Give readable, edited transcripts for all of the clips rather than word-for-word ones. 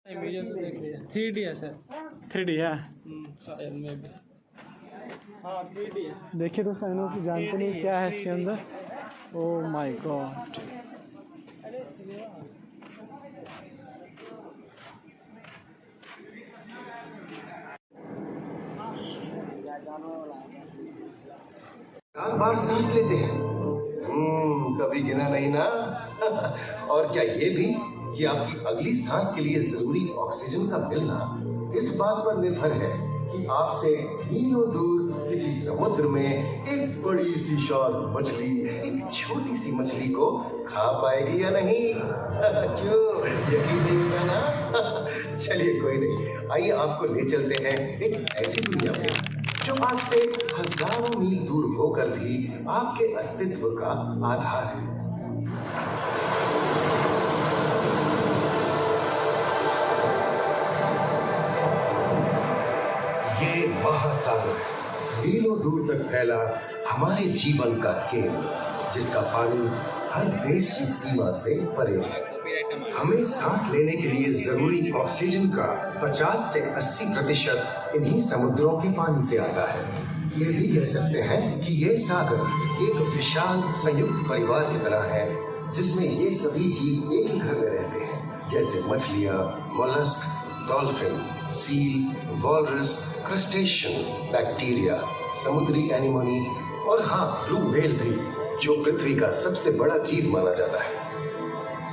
3D है sir. 3D है शायद में भी। हाँ 3D है। देखिए तो साइनों की जानते नहीं क्या है इसके अंदर। Oh my God. बार सांस लेते हैं। कभी गिना नहीं ना। और क्या ये भी कि आपकी अगली सांस के लिए जरूरी ऑक्सीजन का मिलना इस बात पर निर्भर है कि आपसे मीलों दूर किसी समुद्र में एक बड़ी सी शार्क मछली एक छोटी सी मछली को खा पाएगी या नहीं। क्यों यकीन नहीं होगा ना? चलिए कोई नहीं, आइए आपको ले चलते हैं एक ऐसी दुनिया में जो आज से हजारों मील दूर होकर भी आपके अस्तित्व का आधार है। ये महासागर मीलों दूर तक फैला हमारे जीवन का केंद्र, जिसका पानी हर देश की सीमा से परे है। हमें सांस लेने के लिए जरूरी ऑक्सीजन का 50 से 80% इन्हीं समुद्रों के पानी से आता है। ये भी कह सकते हैं कि ये सागर एक विशाल संयुक्त परिवार की तरह है, जिसमें ये सभी जीव एक ही घर में रहते हैं, जैसे मछलियाँ, mollusc, dolphin, seal, walrus, crustacean, bacteria, समुद्री एनिमोनी और हाँ ब्लू व्हेल भी, जो पृथ्वी का सबसे बड़ा जीव माना जाता है।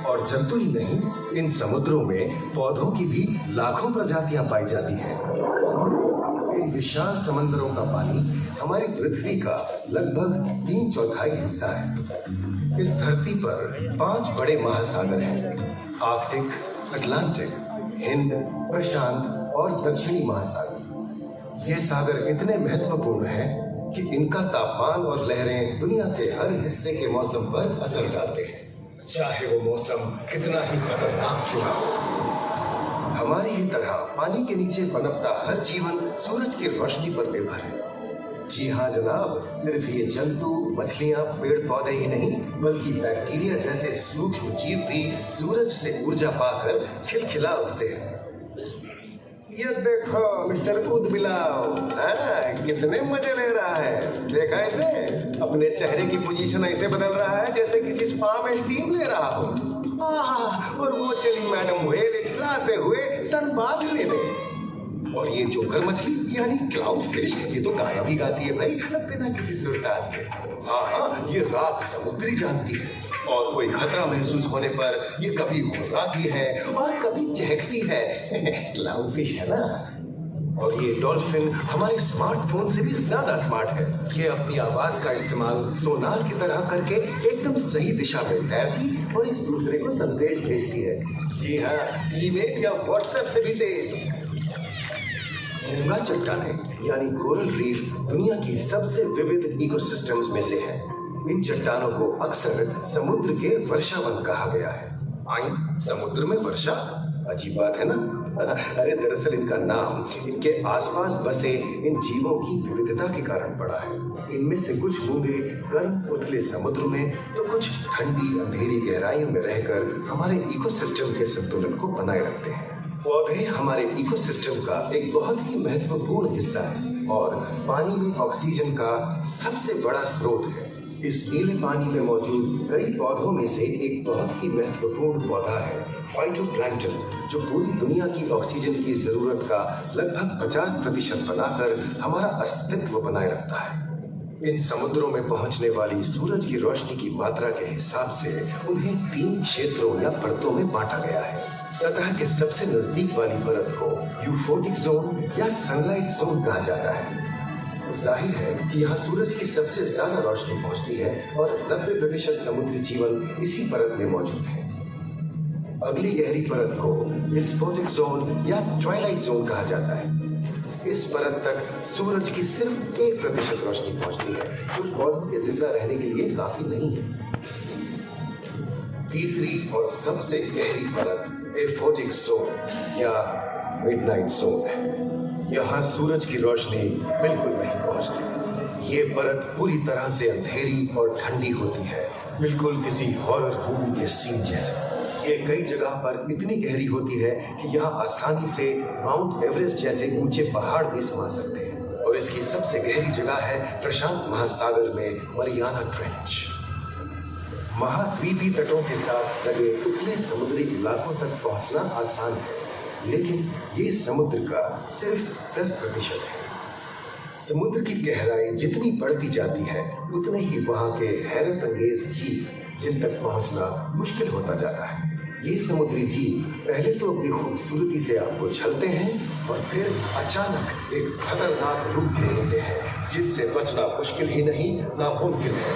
और जंतु ही नहीं, इन समुद्रों में पौधों की भी लाखों प्रजातियां पाई जाती हैं। इन विशाल समंदरों का पानी हमारी पृथ्वी का लगभग 3/4 हिस्सा है। इस धरती पर 5 बड़े महासागर हैं: आर्कटिक, अटलांटिक, हिंद, प्रशांत और दक्षिणी महासागर। ये सागर इतने महत्वपूर्ण हैं कि इनका तापमान और लहरें दुनिया के हर हिस्से के मौसम पर असर डालते हैं, चाहे वो मौसम कितना ही खतरनाक क्यों ना हो। हमारी ही तरह पानी के नीचे पनपता हर जीवन सूरज की रोशनी पर निर्भर है। जी हाँ जनाब, सिर्फ ये जंतु, मछलियाँ, पेड़ पौधे ही नहीं, बल्कि बैक्टीरिया जैसे सूक्ष्म जीव भी सूरज से ऊर्जा पाकर खिलखिला उठते हैं। ये देखो मिस्टर ऊदबिलाव, कितने मजे ले रहा है। देखा इसे, अपने चेहरे की पोजीशन ऐसे बदल रहा है जैसे किसी स्पा में स्टीम ले रहा हो। और वो चली मैडम व्हेल इठलाते हुए सनबाथ लेने। और ये जोकर मछली यानी क्लाउड फिश, ये तो गाना भी गाती है भाई, बिना किसी सुरताल के। हाँ, ये रात समुद्री जानती है और कोई खतरा महसूस होने पर ये कभी हुर्राती है और कभी चहकती है। क्लाउड फिश है ना। और ये डॉल्फिन हमारे स्मार्टफोन से भी ज्यादा स्मार्ट है। ये अपनी आवाज का इस्तेमाल सोनार की तरह करके एकदम सही दिशा में तैरती और एक दूसरे को संदेश भेजती है। जी हाँ, ईमेल या व्हाट्सएप से भी तेज। मूंगा चट्टानें यानी कोरल रीफ दुनिया की सबसे विविध इकोसिस्टम्स में से है। इन चट्टानों को अक्सर समुद्र के वर्षावन कहा गया है। आई समुद्र में वर्षा, अजीब बात है ना। अरे दरअसल इनका नाम इनके आसपास बसे इन जीवों की विविधता के कारण पड़ा है। इनमें से कुछ बूंदे गर्म उथले समुद्र में, तो कुछ ठंडी अंधेरी गहराइयों में रहकर हमारे इकोसिस्टम के संतुलन को बनाए रखते हैं। पौधे हमारे इकोसिस्टम का एक बहुत ही महत्वपूर्ण हिस्सा है और पानी में ऑक्सीजन का सबसे बड़ा स्रोत है। इस नीले पानी में मौजूद कई पौधों में से एक बहुत ही महत्वपूर्ण पौधा है फाइटोप्लैंक्टन, जो पूरी दुनिया की ऑक्सीजन की जरूरत का लगभग 50% बनाकर हमारा अस्तित्व बनाए रखता है। इन समुद्रों में पहुंचने वाली सूरज की रोशनी की मात्रा के हिसाब से उन्हें 3 क्षेत्रों या परतों में बांटा गया है। सतह के सबसे नजदीक वाली परत को यूफोटिक जोन या सनलाइट जोन कहा जाता है। जाहिर है कि यहाँ सूरज की सबसे ज्यादा रोशनी पहुंचती है और 90% समुद्री जीवन इसी परत में मौजूद है। अगली गहरी परत को विस्फोटक जोन या ट्वाइलाइट जोन कहा जाता है। इस परत तक सूरज की सिर्फ 1% रोशनी पहुंचती है, जो पौधों के जिंदा रहने के लिए काफी नहीं है। तीसरी और सबसे गहरी परत एफोटिक जोन या मिडनाइट जोन है। यहाँ सूरज की रोशनी बिल्कुल नहीं पहुंचती। ये परत पूरी तरह से अंधेरी और ठंडी होती है, बिल्कुल किसी हॉरर मूवी के सीन जैसे। ये कई जगह पर इतनी गहरी होती है कि यहाँ आसानी से माउंट एवरेस्ट जैसे ऊंचे पहाड़ भी समा सकते हैं। और इसकी सबसे गहरी जगह है प्रशांत महासागर में मरियाना ट्रेंच। महाद्वीपीय तटों के साथ लगे उतने समुद्री इलाकों तक पहुंचना आसान है, लेकिन ये समुद्र का सिर्फ 10% है। समुद्र की गहराई जितनी बढ़ती जाती है उतने ही वहां के हैरत अंगेज जीव जिन तक पहुंचना मुश्किल होता जाता है। ये समुद्री जीव पहले तो अपनी खूबसूरती से आपको छलते हैं और फिर अचानक एक खतरनाक रूप ले लेते हैं जिनसे बचना मुश्किल ही नहीं नामुमकिन है।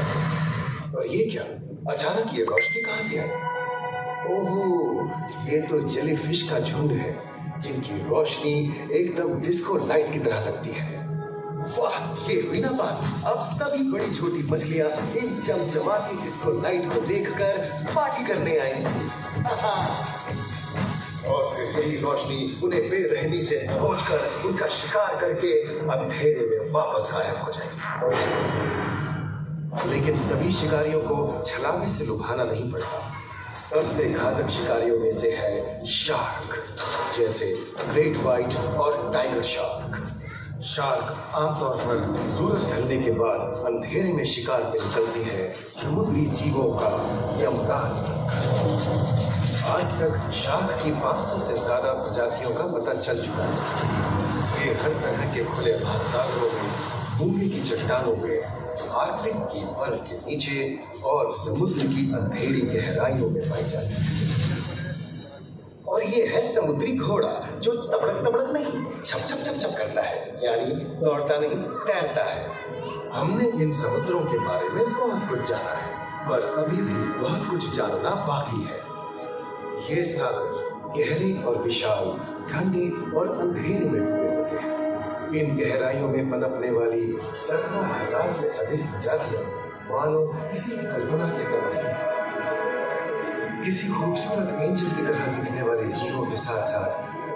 और ये क्या, अचानक ये रोशनी कहां से आई? ओहो, ये तो जेलीफिश का झुंड है जिनकी रोशनी एकदम डिस्को लाइट की तरह लगती है। वाह, ये हुई ना बात। अब सभी बड़ी छोटी मछलियां इन चमचमाती डिस्को लाइट को देखकर पार्टी करने आएंगी। और फिर यही रोशनी उन्हें बेरहमी से पहुंचकर उनका शिकार करके अंधेरे में वापस गायब हो जाएगी। लेकिन सभी शिकारियों को छलावे से लुभाना नहीं पड़ता। सबसे घातक शिकारियों में से है शार्क, जैसे ग्रेट व्हाइट और टाइगर शार्क। शार्क आमतौर पर सूरज ढलने के बाद अंधेरे में शिकार पे निकलती है समुद्री जीवों का यमराज। आज तक शार्क की 500 से ज्यादा प्रजातियों का पता चल चुका है। ये हर तरह के खुले महासागरों में, भूमि की चट्टानों में, आर्कटिक की बर्फ के नीचे और समुद्र की अंधेरी गहराइयों में पाई जाती है। और ये है समुद्री घोड़ा, जो तबड़क तबड़क नहीं, छप छप छप छप करता है, यानी दौड़ता नहीं, तैरता है। हमने इन समुद्रों के बारे में बहुत कुछ जाना है, पर अभी भी बहुत कुछ जानना बाकी है। ये सागर गहरे और विशाल, ठंडे और अंधेरे में डूबे होते हैं। इन गहराइयों में पनपने वाली 17,000 से अधिक प्रजातियां मानो किसी की कल्पना से कम नहीं। किसी खूबसूरत एंजल की तरह दिखने वाले जीवों के साथ साथ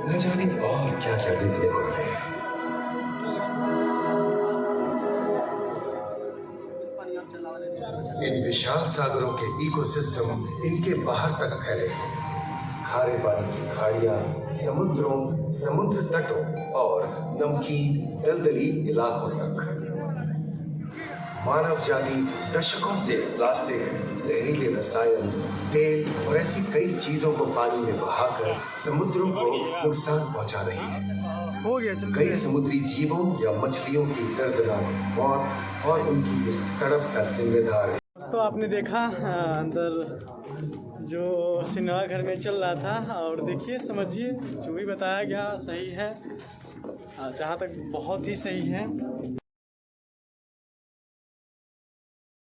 न जाने और क्या क्या देखने को मिले। इन विशाल सागरों के इकोसिस्टम इनके बाहर तक फैले हैं। खारे पानी की खाड़ियां, समुद्रों, समुद्र तटों और नमकीन दलदली इलाकों तक। मानव जाति दशकों से प्लास्टिक, जहरीले रसायन, तेल और ऐसी कई चीजों को पानी में बहाकर समुद्रों को नुकसान पहुंचा रही है। हो गया, कई समुद्री जीवों या मछलियों की दर्दनाक मौत और उनकी इस तड़प का जिम्मेदार है। तो आपने देखा अंदर जो सिनेमा घर में चल रहा था, और देखिए समझिए जो भी बताया गया सही है, जहाँ तक बहुत ही सही है।